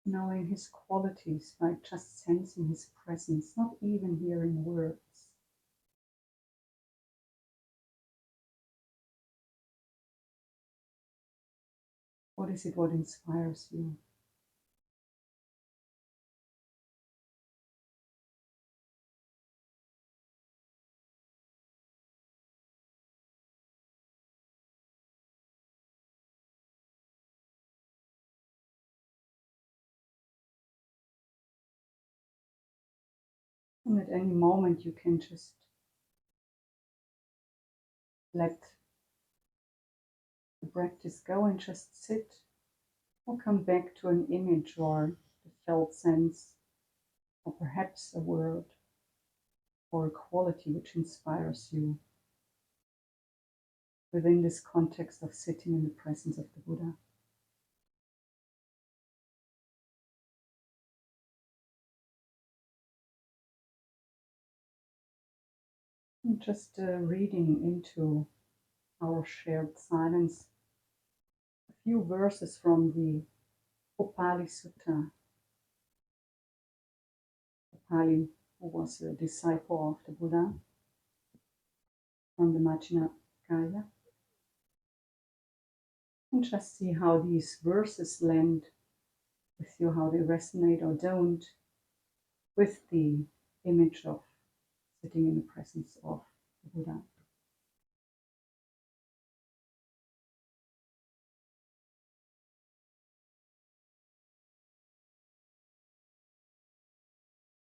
[SPEAKER 3] knowing his qualities, by just sensing his presence, not even hearing words. What is it what inspires you? And at any moment you can just let the practice go and just sit, or come back to an image or the felt sense, or perhaps a word or a quality which inspires you within this context of sitting in the presence of the Buddha. And just reading into our shared silence a few verses from the Upali Sutta. Upali, who was a disciple of the Buddha from the Majjhima Nikaya. And just see how these verses land with you, how they resonate or don't with the image of sitting in the presence of the Buddha.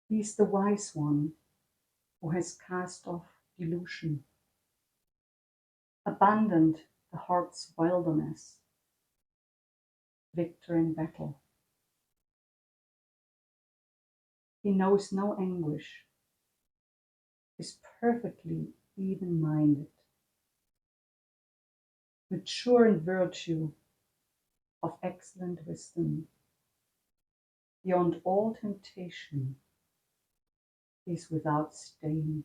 [SPEAKER 3] He is the wise one who has cast off delusion, abandoned the heart's wilderness, victor in battle. He knows no anguish, is perfectly even-minded, mature in virtue of excellent wisdom, beyond all temptation, is without stain.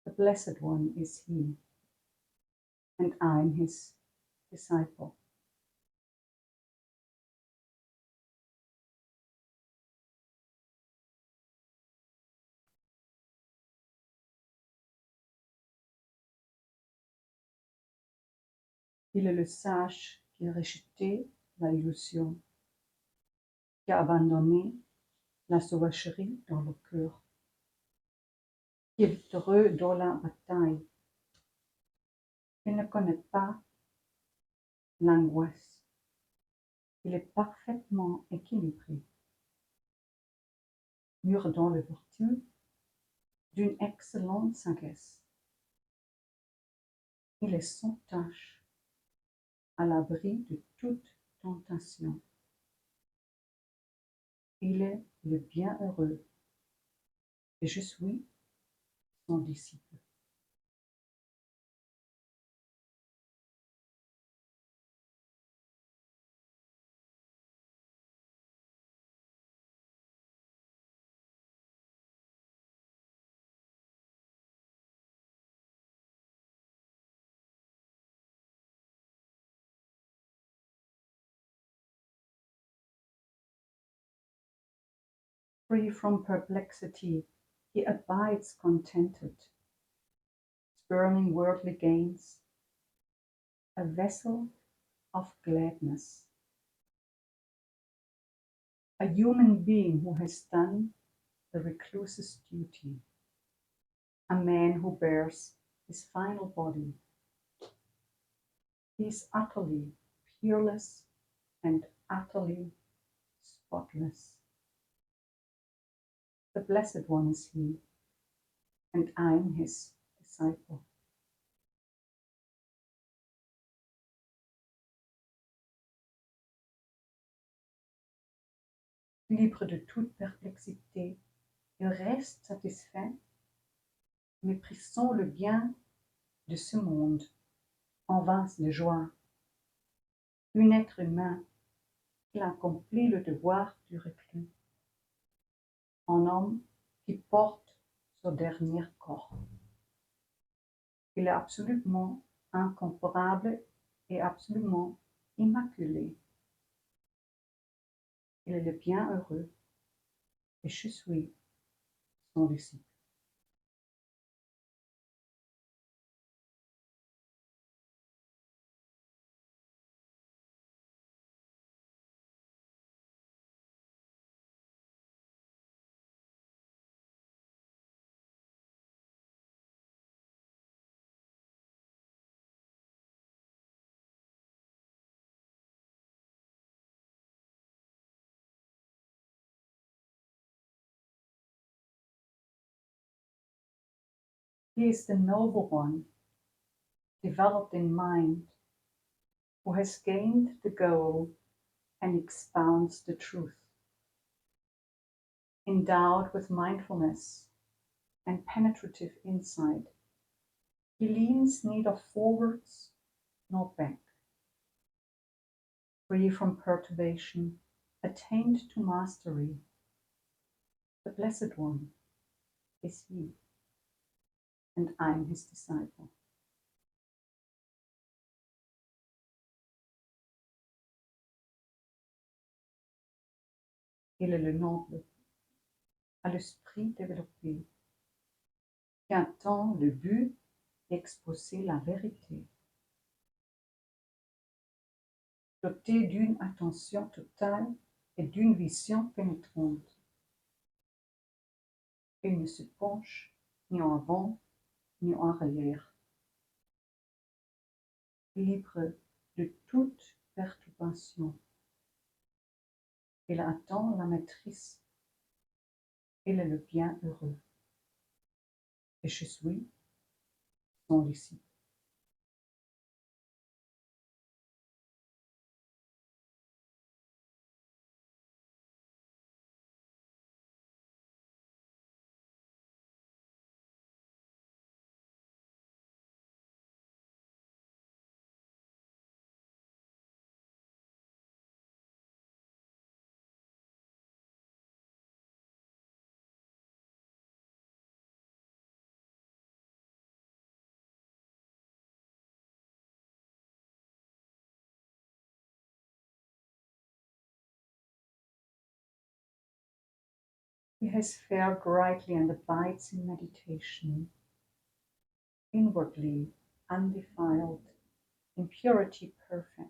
[SPEAKER 3] The Blessed One is He, and I'm His disciple. Il est le sage qui a rejeté l'illusion, qui a abandonné la sauvagerie dans le cœur, qui est victorieux dans la bataille. Il ne connaît pas l'angoisse. Il est parfaitement équilibré, mûr dans les vertus d'une excellente sagesse. Il est sans tache, à l'abri de toute tentation. Il est le bienheureux, et je suis son disciple. Free from perplexity, he abides contented, spurning worldly gains, a vessel of gladness, a human being who has done the recluse's duty, a man who bears his final body. He is utterly peerless and utterly spotless. The Blessed One is He, and I am His disciple. Libre de toute perplexité, il reste satisfait, méprisant le bien de ce monde, en vase de joie. Un être humain, il accomplit le devoir du reclus. Un homme qui porte son dernier corps. Il est absolument incomparable et absolument immaculé. Il est le bienheureux et je suis son disciple. He is the noble one, developed in mind, who has gained the goal and expounds the truth. Endowed with mindfulness and penetrative insight, he leans neither forwards nor back. Free from perturbation, attained to mastery, the Blessed One is He, and I am His disciple. Il est le noble, à l'esprit développé, qui attend le but d'exposer la vérité. doté d'une attention totale et d'une vision pénétrante. Il ne se penche ni en avant ni en arrière. Libre de toute perturbation. Il attend la maîtrise. Il est le bienheureux. Et je suis son disciple. He has fared rightly and abides in meditation, inwardly undefiled, in purity perfect.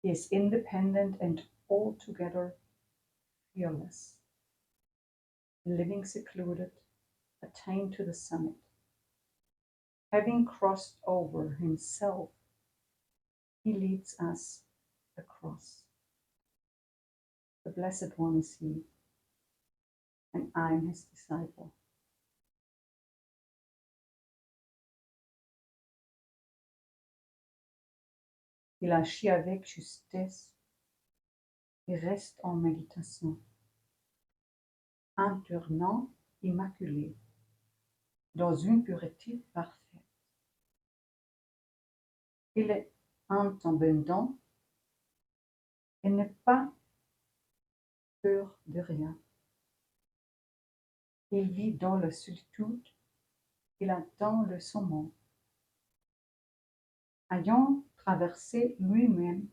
[SPEAKER 3] He is independent and altogether fearless, living secluded, attained to the summit. Having crossed over himself, he leads us across. The Blessed One is he, and I am his disciple. Il agit avec justesse et reste en méditation, internant immaculé, dans une pureté parfaite. Il est indépendant et n'est pas peur de rien. Il vit dans la solitude, il attend le sommet. Ayant traversé lui-même,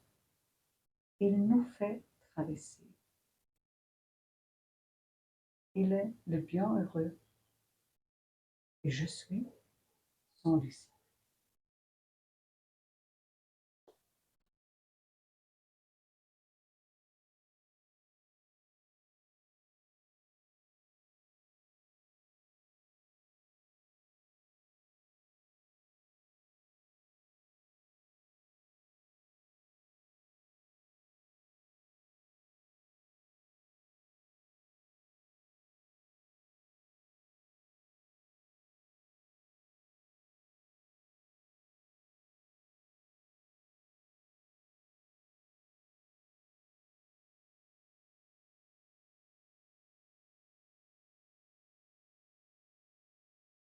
[SPEAKER 3] il nous fait traverser. Il est le bienheureux et je suis son disciple.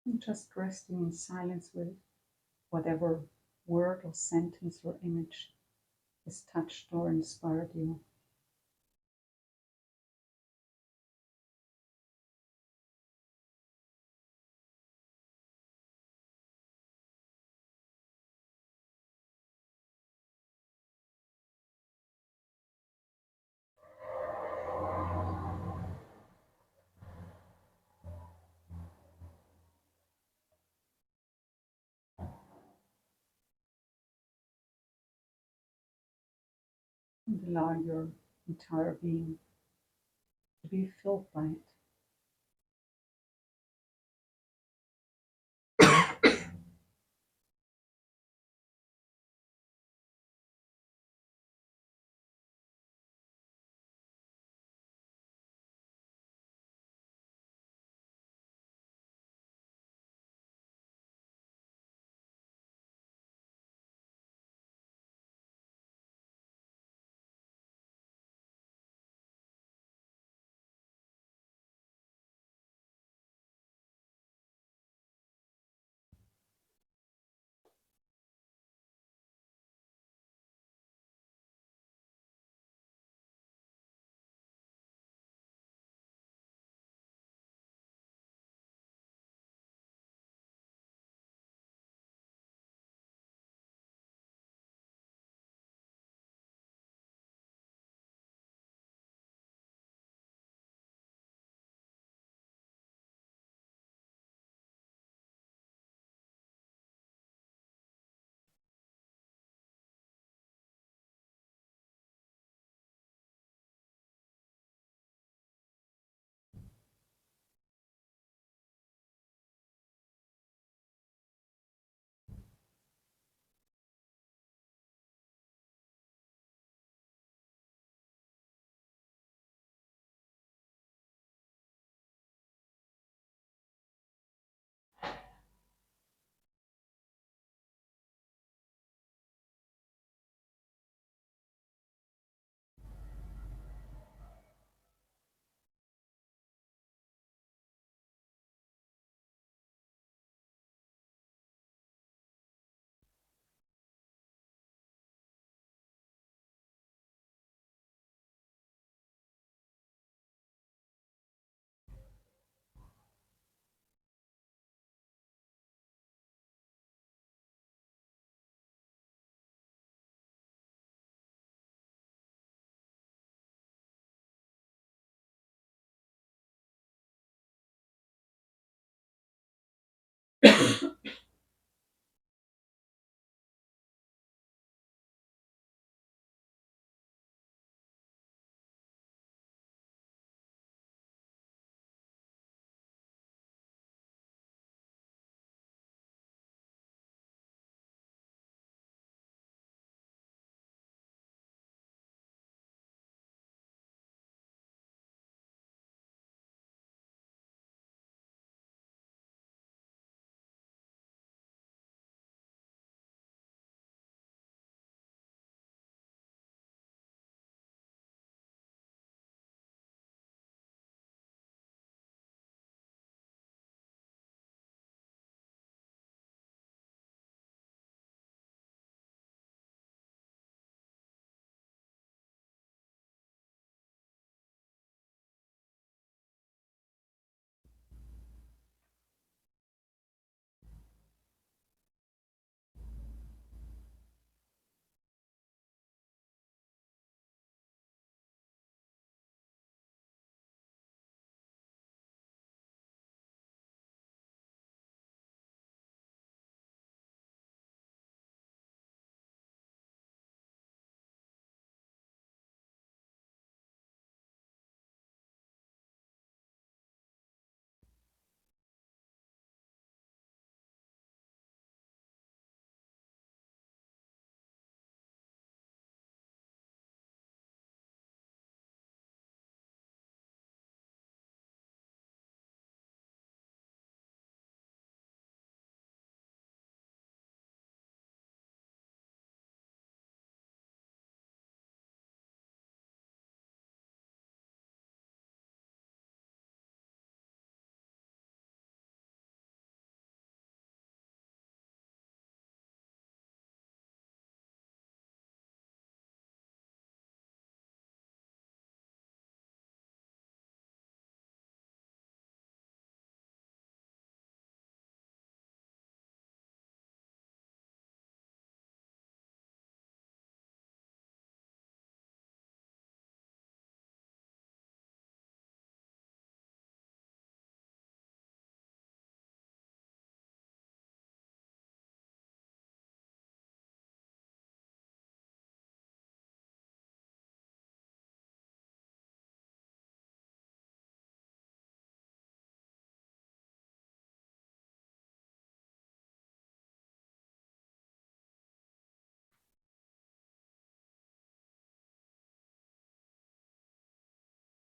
[SPEAKER 3] And just resting in silence with whatever word or sentence or image has touched or inspired you. And allow your entire being to be filled by it.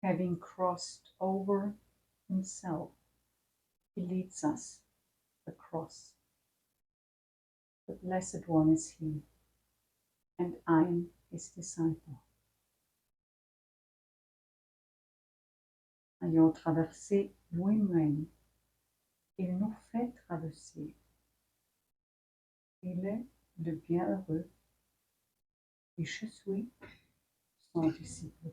[SPEAKER 3] having crossed over himself, he leads us across. The Blessed One is he, and I am his disciple. Ayant traversé lui-même, il nous fait traverser. Il est le bienheureux, et je suis son disciple.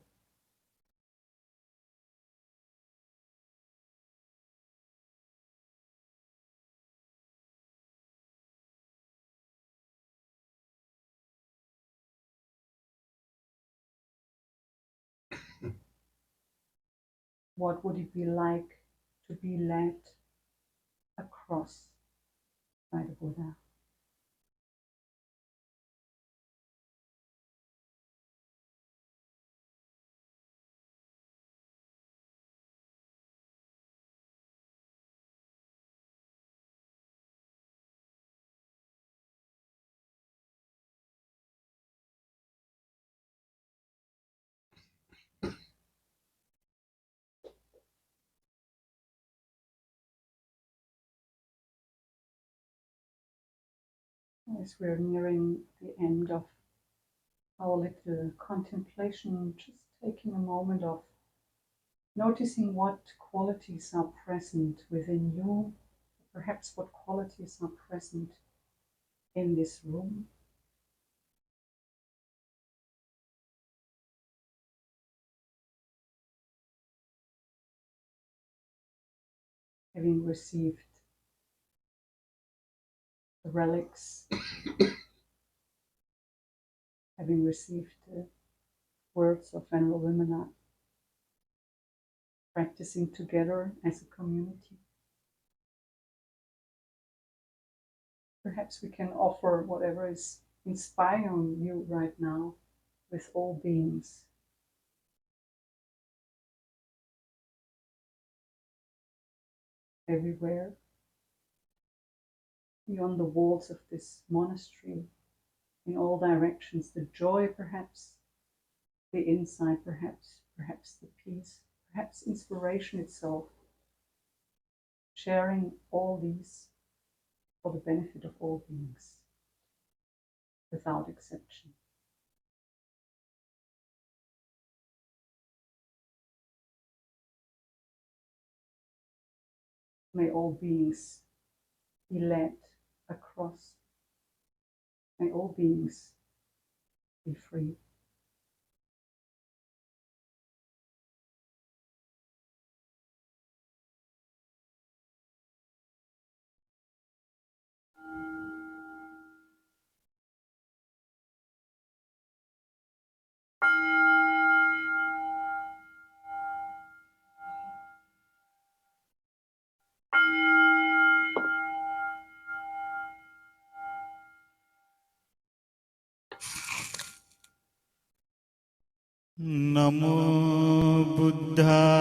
[SPEAKER 3] What would it be like to be led across by the Buddha? As we're nearing the end of our little contemplation, just taking a moment of noticing what qualities are present within you, perhaps what qualities are present in this room. Having received the relics, having received the words of Venerable Vimala, practicing together as a community. Perhaps we can offer whatever is inspiring you right now with all beings. Everywhere, beyond the walls of this monastery, in all directions, the joy perhaps, the insight perhaps the peace, perhaps inspiration itself, sharing all these for the benefit of all beings, without exception. May all beings be led across. May all beings be free.
[SPEAKER 1] Namo Buddhaya.